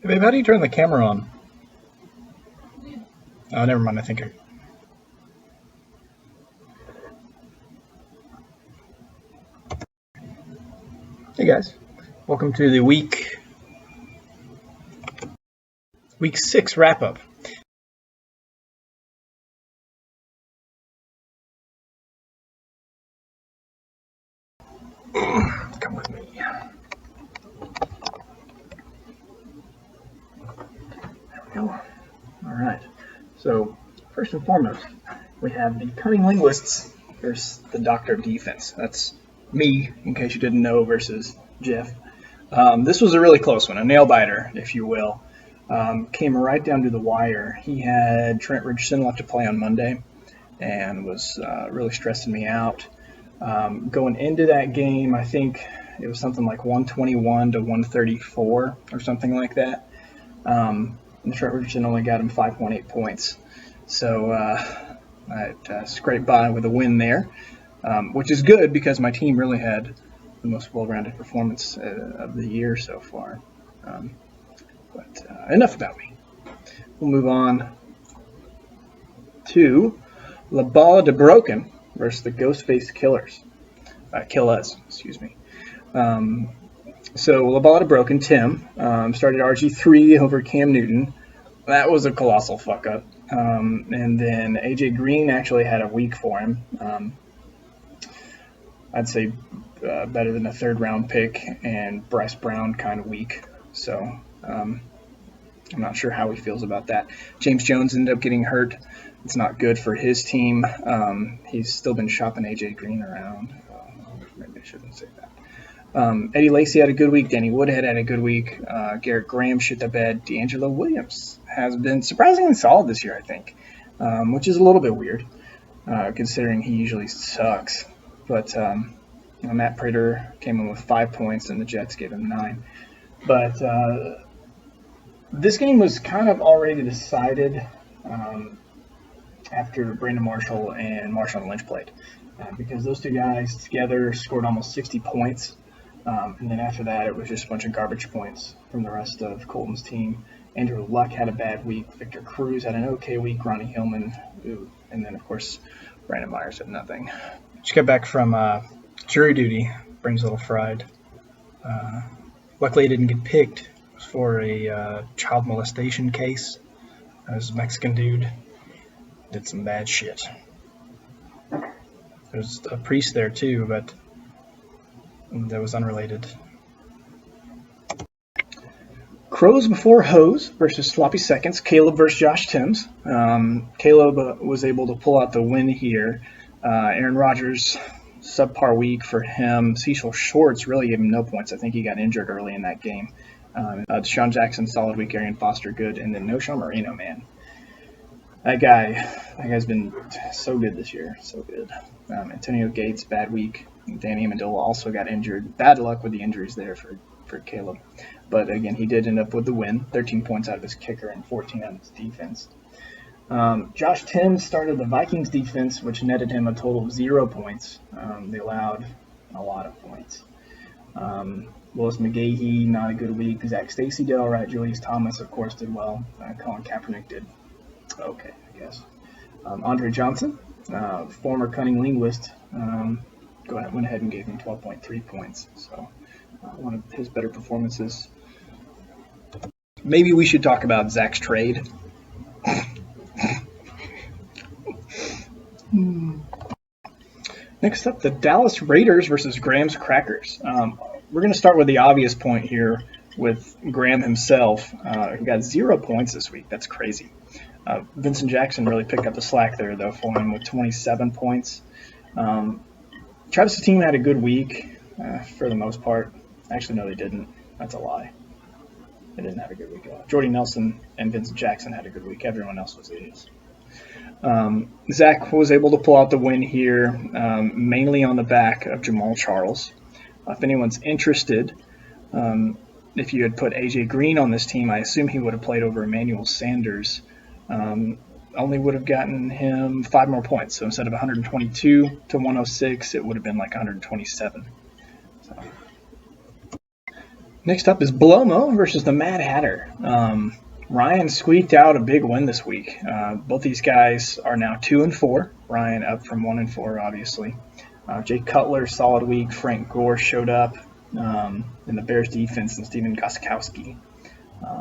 Hey babe, how do you turn the camera on? Oh, never mind. Hey guys, welcome to the week 6 wrap up. Come with me. There we go. All right. So first and foremost, we have the cunning linguists versus the doctor of defense. That's me, in case you didn't know, versus Jeff. This was a really close one, a nail biter, if you will. Came right down to the wire. He had Trent Richardson left to play on Monday, and was really stressing me out. Going into that game, I think it was something like 121 to 134 or something like that. And Trent Richardson only got him 5.8 points. So I scraped by with a win there, which is good because my team really had the most well-rounded performance of the year so far. But enough about me. We'll move on to La Bala de Broken versus the Ghostface Killers. Excuse me. So La Bala de Broken, Tim, started RG3 over Cam Newton. That was a colossal fuck up. And then AJ Green actually had a week for him. I'd say better than a third round pick, and Bryce Brown kind of weak. So I'm not sure how he feels about that. James Jones ended up getting hurt. It's not good for his team. He's still been shopping AJ Green around. Maybe I shouldn't say that. Eddie Lacy had a good week. Danny Woodhead had a good week. Garrett Graham shit the bed. D'Angelo Williams has been surprisingly solid this year, I think, which is a little bit weird considering he usually sucks. But Matt Prater came in with 5 points, and the Jets gave him 9. But this game was kind of already decided after Brandon Marshall and Marshawn Lynch played, because those two guys together scored almost 60 points. And then after that, it was just a bunch of garbage points from the rest of Colton's team. Andrew Luck had a bad week. Victor Cruz had an okay week. Ronnie Hillman, and then, of course, Brandon Myers had nothing. Just got back from jury duty. Brain's a little fried. Luckily, it didn't get picked. It was for a child molestation case. It was a Mexican dude. Did some bad shit. There's a priest there, too, but that was unrelated. Crows before Hose versus Sloppy Seconds. Caleb versus Josh Timms. Caleb was able to pull out the win here. Aaron Rodgers, subpar week for him. Cecil Shorts really gave him no points. I think he got injured early in that game. Deshaun Jackson, solid week. Arian Foster, good. And then Noshawn Marino, man. That guy's been so good this year. So good. Antonio Gates, bad week. Danny Amendola also got injured. Bad luck with the injuries there for Caleb. But again, he did end up with the win. 13 points out of his kicker and 14 out of his defense. Josh Timms started the Vikings defense, which netted him a total of 0 points. They allowed a lot of points. Willis McGahee, not a good week. Zach Stacy did all right. Julius Thomas, of course, did well. Colin Kaepernick did okay, I guess. Andre Johnson, former cunning linguist, went ahead and gave him 12.3 points. So one of his better performances. Maybe we should talk about Zach's trade. Next up, the Dallas Raiders versus Graham's Crackers. We're going to start with the obvious point here with Graham himself. He got 0 points this week. That's crazy. Vincent Jackson really picked up the slack there, though, for him with 27 points. Travis's team had a good week for the most part. Actually, no, they didn't. That's a lie. They didn't have a good week at all. Jordy Nelson and Vincent Jackson had a good week. Everyone else was idiots. Zach was able to pull out the win here, mainly on the back of Jamal Charles. If anyone's interested, if you had put AJ Green on this team, I assume he would have played over Emmanuel Sanders. Only would have gotten him 5 more points. So instead of 122 to 106, it would have been like 127. So. Next up is Blomo versus the Mad Hatter. Ryan squeaked out a big win this week. Both these guys are now 2-4. Ryan up from 1-4, obviously. Jay Cutler, solid week. Frank Gore showed up. And the Bears defense and Steven Gostkowski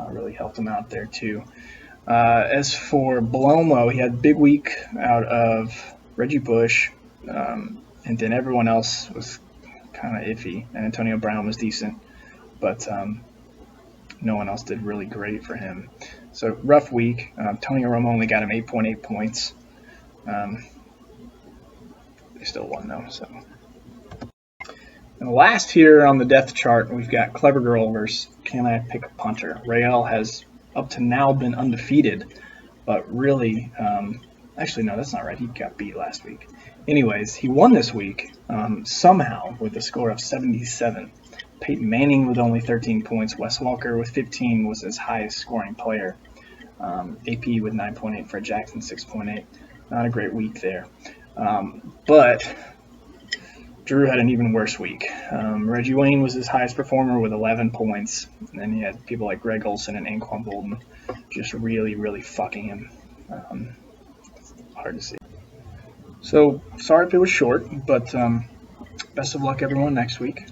really helped him out there too. As for Blomo, he had a big week out of Reggie Bush, and then everyone else was kind of iffy. And Antonio Brown was decent, but no one else did really great for him. So rough week. Tony Romo only got him 8.8 points. They still won though. So. And last here on the depth chart, we've got Clever Girl versus Can I Pick a Punter. Rael has up to now been undefeated, but really, actually no, that's not right. He got beat last week. Anyways, he won this week somehow with a score of 77. Peyton Manning with only 13 points. Wes Walker with 15 was his highest scoring player. AP with 9.8. Fred Jackson 6.8. Not a great week there. But Drew had an even worse week. Reggie Wayne was his highest performer with 11 points. And then he had people like Greg Olsen and Anquan Bolden just really, really fucking him. Hard to see. So, sorry if it was short, but best of luck everyone next week.